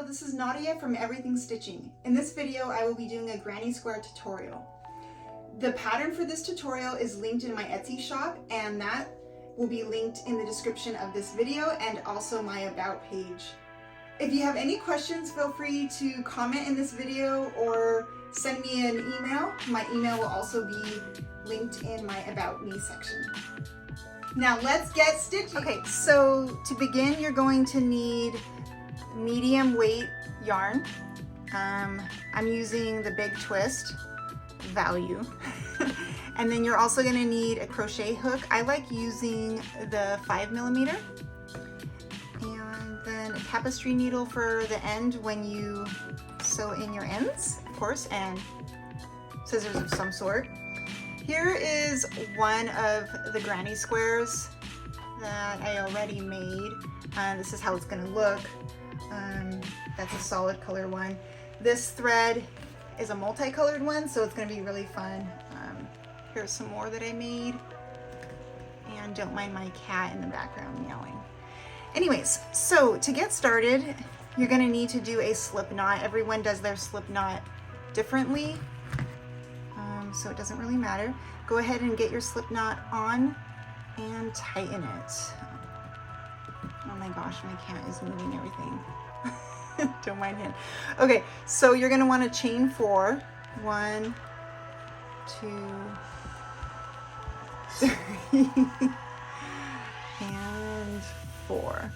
Hello, this is Nadia from Everything Stitching. In this video, I will be doing a granny square tutorial. The pattern for this tutorial is linked in my Etsy shop, and that will be linked in the description of this video and also my About page. If you have any questions, feel free to comment in this video or send me an email. My email will also be linked in my About Me section. Now let's get stitching. Okay, so to begin, you're going to need medium weight yarn. I'm using the Big Twist value. And then you're also going to need a crochet hook. I like using the 5mm, and then a tapestry needle for the end when you sew in your ends, of course, and scissors of some sort. Here is one of the granny squares that I already made. This is how it's going to look. That's a solid color one. This thread is a multicolored one, so it's going to be really fun. Here's some more that I made, and don't mind my cat in the background meowing. Anyways, so to get started, you're going to need to do a slip knot. Everyone does their slip knot differently, so it doesn't really matter. Go ahead and get your slip knot on and tighten it. Oh my gosh, my cat is moving everything. Don't mind him. Okay, so you're going to want to chain 4. 1, 2, 3, and 4.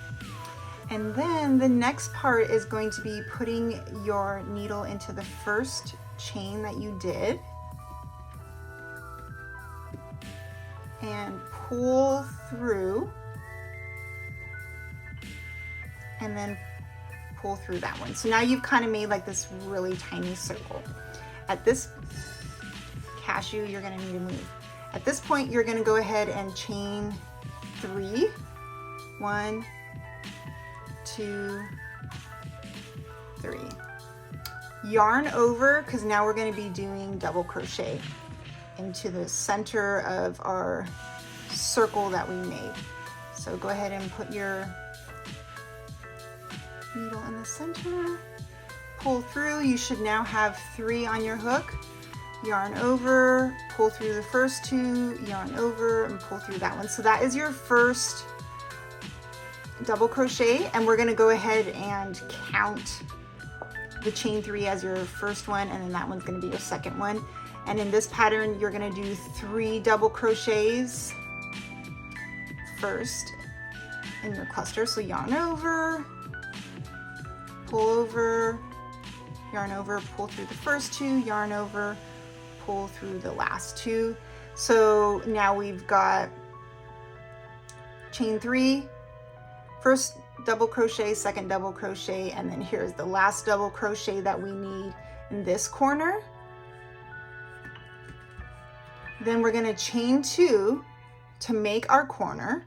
And then the next part is going to be putting your needle into the first chain that you did and pull through, and then pull through that one. So now you've kind of made like this really tiny circle. At this cashew, you're going to need to move. At this point, you're going to go ahead and chain 3. 1, 2, 3. Yarn over, because now we're going to be doing double crochet into the center of our circle that we made. So go ahead and put your needle in the center, pull through. You should now have 3 on your hook. Yarn over, pull through the first 2, yarn over, and pull through that one. So that is your first double crochet, and we're going to go ahead and count the chain 3 as your first one, and then that one's going to be your second one. And in this pattern, you're going to do 3 double crochets first in your cluster. So yarn over, pull over, yarn over, pull through the first 2, yarn over, pull through the last 2. So now we've got chain 3, first double crochet, second double crochet, and then here's the last double crochet that we need in this corner. Then we're going to chain 2 to make our corner,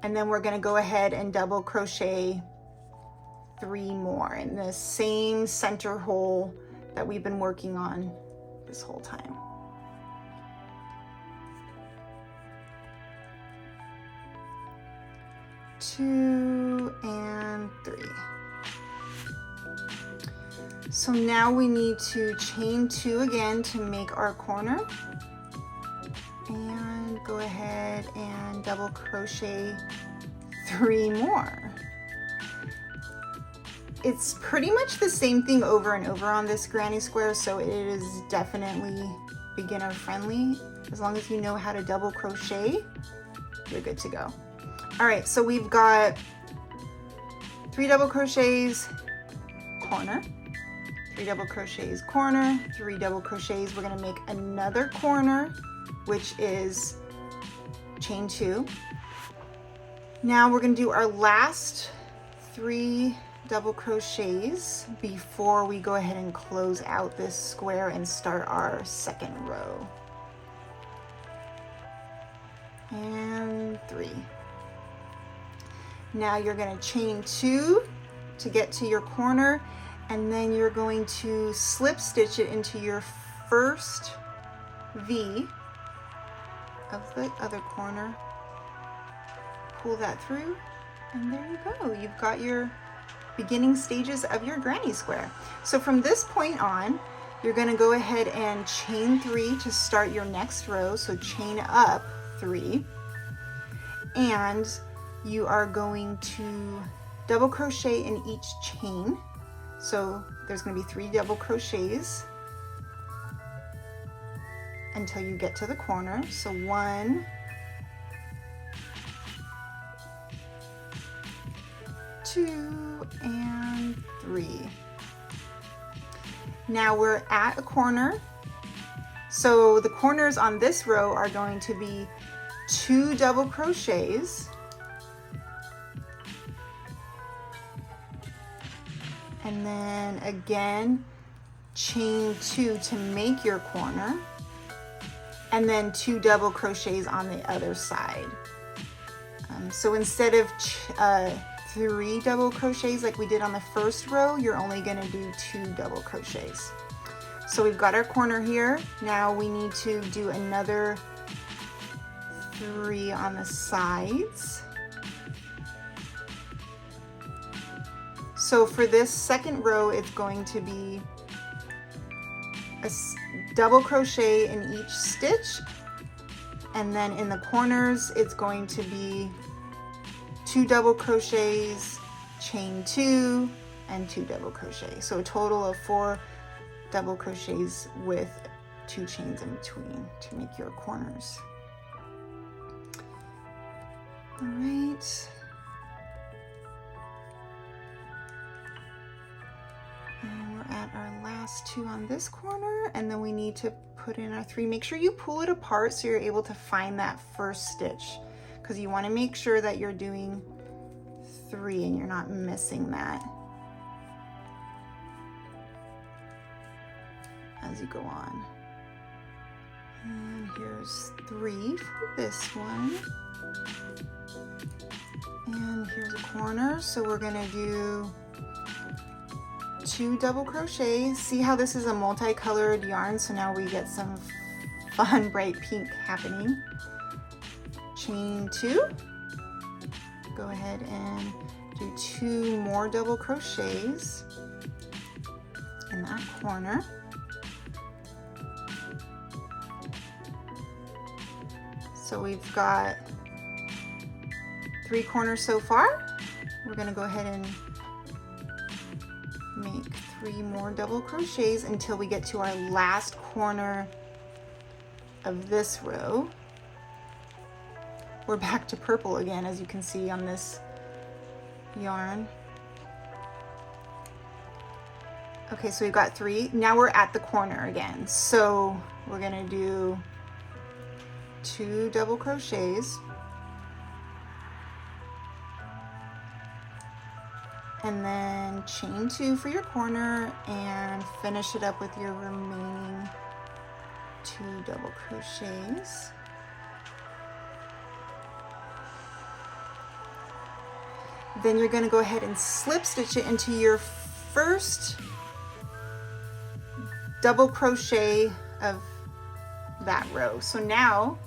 and then we're going to go ahead and double crochet 3 more in the same center hole that we've been working on this whole time. Two and 3. So now we need to chain 2 again to make our corner, and go ahead and double crochet 3 more. It's pretty much the same thing over and over on this granny square, so it is definitely beginner friendly. As long as you know how to double crochet, you're good to go. All right, so we've got 3 double crochets, corner, 3 double crochets, corner, 3 double crochets. We're gonna make another corner, which is chain 2. Now we're gonna do our last 3 double crochets before we go ahead and close out this square and start our second row. And 3. Now you're going to chain 2 to get to your corner, and then you're going to slip stitch it into your first V of the other corner. Pull that through, and there you go. You've got your beginning stages of your granny square. So from this point on, you're going to go ahead and chain 3 to start your next row. So chain up 3, and you are going to double crochet in each chain. So there's going to be 3 double crochets until you get to the corner. So 1, 2, and 3. Now we're at a corner. So the corners on this row are going to be 2 double crochets, and then again chain 2 to make your corner, and then 2 double crochets on the other side. So instead of 3 double crochets like we did on the first row, you're only going to do 2 double crochets. So we've got our corner here. Now we need to do another 3 on the sides. So for this second row, it's going to be a double crochet in each stitch, and then in the corners it's going to be 2 double crochets, chain 2, and 2 double crochets. So a total of 4 double crochets with 2 chains in between to make your corners. All right. And we're at our last 2 on this corner, and then we need to put in our 3. Make sure you pull it apart so you're able to find that first stitch, because you want to make sure that you're doing 3 and you're not missing that as you go on. And here's 3 for this one. And here's a corner. So we're gonna do 2 double crochets. See how this is a multicolored yarn, so now we get some fun bright pink happening. Chain 2. Go ahead and do 2 more double crochets in that corner. So we've got 3 corners so far. We're going to go ahead and make 3 more double crochets until we get to our last corner of this row. We're back to purple again, as you can see on this yarn. Okay, so we've got 3. Now we're at the corner again. So we're going to do 2 double crochets, and then chain 2 for your corner, and finish it up with your remaining 2 double crochets. Then you're going to go ahead and slip stitch it into your first double crochet of that row. So now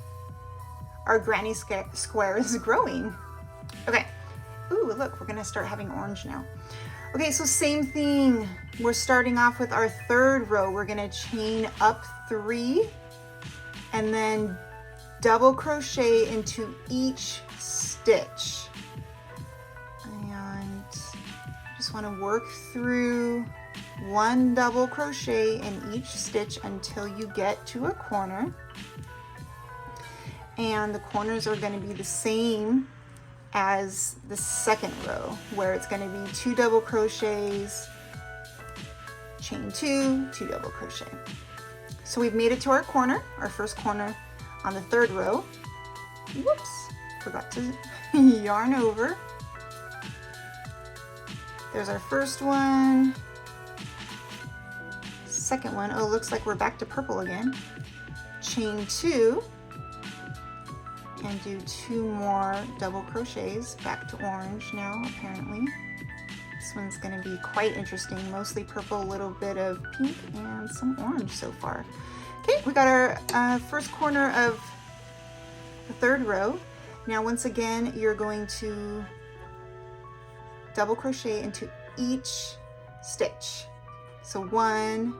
our granny square is growing. Okay. Ooh, look, we're gonna start having orange now. Okay, so same thing. We're starting off with our 3rd row. We're gonna chain up 3 and then double crochet into each stitch. And just wanna work through 1 double crochet in each stitch until you get to a corner. And the corners are going to be the same as the second row, where it's going to be 2 double crochets, chain 2, 2 double crochet. So we've made it to our corner, our first corner on the 3rd row. Whoops, forgot to yarn over. There's our first one. Second one. Oh, looks like we're back to purple again. Chain 2 and do 2 more double crochets. Back to orange now, apparently. This one's going to be quite interesting. Mostly purple, a little bit of pink, and some orange so far. Okay, we got our first corner of the 3rd row. Now once again, you're going to double crochet into each stitch. So 1,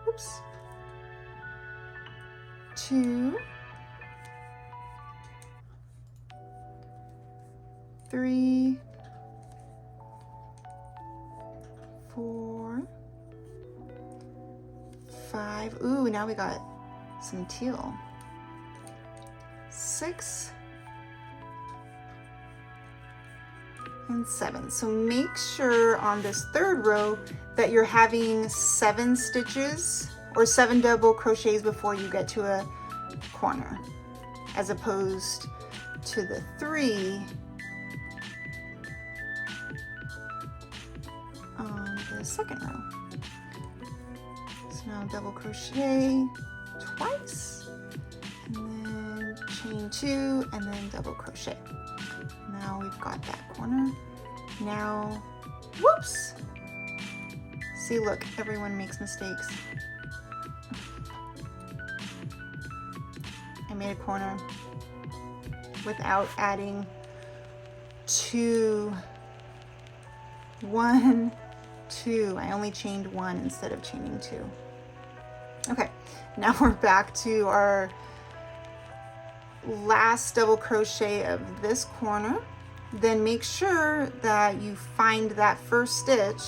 oops, 2, 3, 4, 5. Ooh, now we got some teal. 6 and 7. So make sure on this third row that you're having 7 stitches or 7 double crochets before you get to a corner, as opposed to the 3 on the second row. So now double crochet twice, and then chain 2, and then double crochet. Now we've got that corner. Now, whoops! See, look, everyone makes mistakes. I made a corner without adding 2, 1, 2. I only chained 1 instead of chaining 2. Okay, now we're back to our last double crochet of this corner. Then make sure that you find that first stitch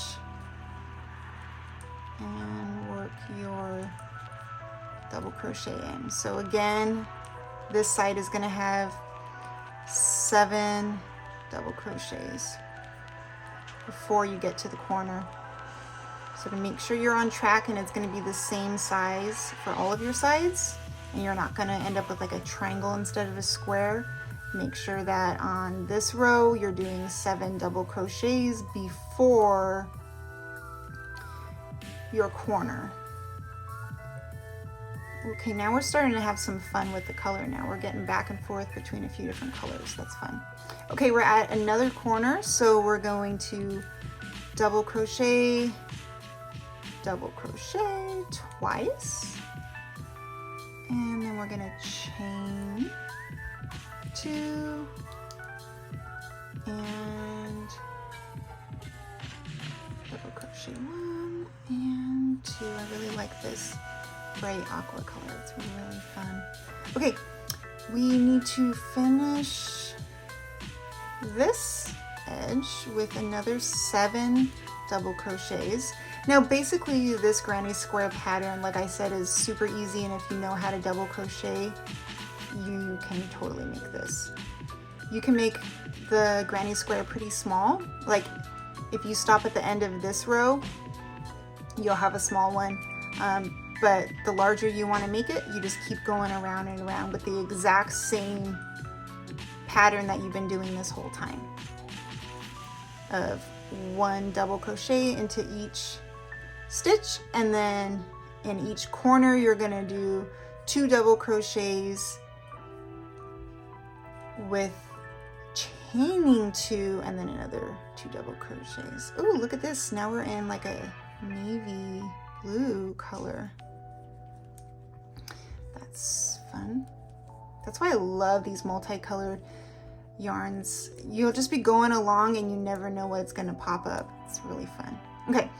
and work your double crochet in. So again, this side is going to have 7 double crochets before you get to the corner. So to make sure you're on track, and it's going to be the same size for all of your sides, and you're not going to end up with like a triangle instead of a square, make sure that on this row you're doing 7 double crochets before your corner. Okay, now we're starting to have some fun with the color now. We're getting back and forth between a few different colors. That's fun. Okay, we're at another corner, so we're going to double crochet twice, and then we're gonna chain 2 and double crochet 1 and 2. I really like this bright aqua color. It's really fun. Okay, we need to finish this edge with another 7 double crochets. Now basically this granny square pattern, like I said, is super easy, and if you know how to double crochet, you can totally make this. You can make the granny square pretty small. Like if you stop at the end of this row, you'll have a small one. But the larger you want to make it, you just keep going around and around with the exact same pattern that you've been doing this whole time, of 1 double crochet into each stitch, and then in each corner you're going to do 2 double crochets with chaining 2, and then another 2 double crochets. Oh, look at this. Now we're in like a navy blue color. That's fun. That's why I love these multicolored yarns. You'll just be going along and you never know what's going to pop up. It's really fun. Okay,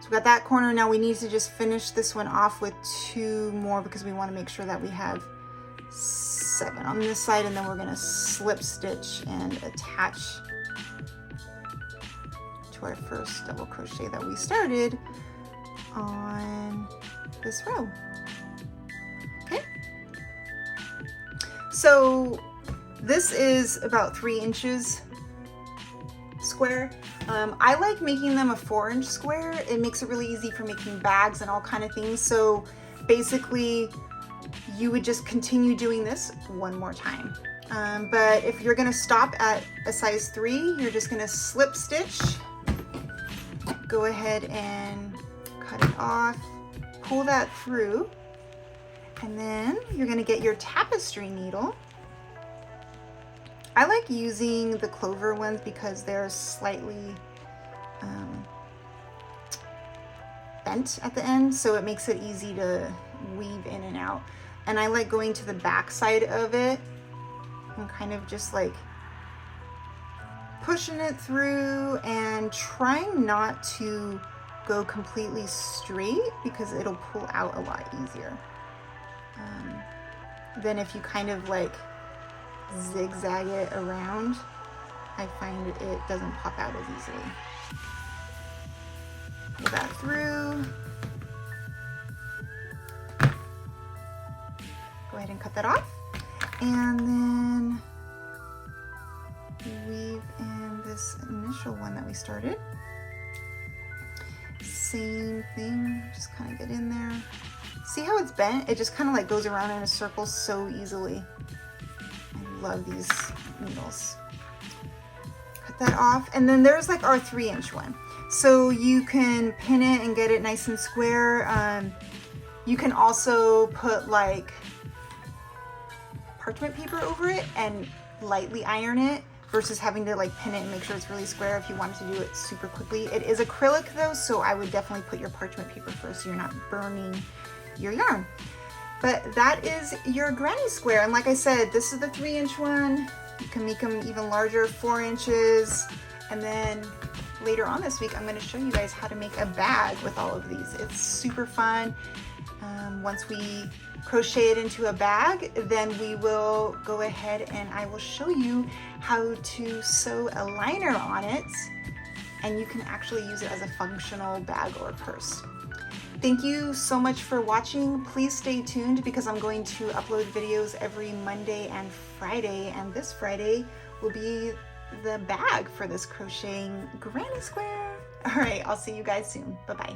so we got that corner. Now we need to just finish this one off with 2 more, because we want to make sure that we have 7 on this side, and then we're going to slip stitch and attach to our first double crochet that we started on this row. Okay, so this is about 3 inches square. I like making them a 4-inch square. It makes it really easy for making bags and all kind of things. So basically you would just continue doing this 1 more time. But if you're gonna stop at a size 3, you're just gonna slip stitch, go ahead and cut it off, pull that through, and then you're gonna get your tapestry needle. I like using the clover ones because they're slightly bent at the end, so it makes it easy to weave in and out. And I like going to the back side of it and kind of just like pushing it through and trying not to go completely straight because it'll pull out a lot easier than if you kind of like zigzag it around. I find it doesn't pop out as easily. Pull that through. Go ahead and cut that off. And then weave in this initial one that we started. Same thing, just kind of get in there. See how it's bent? It just kind of like goes around in a circle so easily. I love these needles. Cut that off. And then there's like our 3-inch one. So you can pin it and get it nice and square. You can also put like parchment paper over it and lightly iron it versus having to like pin it and make sure it's really square if you wanted to do it super quickly. It is acrylic though, so I would definitely put your parchment paper first so you're not burning your yarn. But that is your granny square. And like I said, this is the 3-inch one. You can make them even larger, 4 inches. And then later on this week, I'm gonna show you guys how to make a bag with all of these. It's super fun. Once we crochet it into a bag, then we will go ahead and I will show you how to sew a liner on it, and you can actually use it as a functional bag or purse. Thank you so much for watching. Please stay tuned because I'm going to upload videos every Monday and Friday, and this Friday will be the bag for this crocheting granny square. All right, I'll see you guys soon. Bye-bye.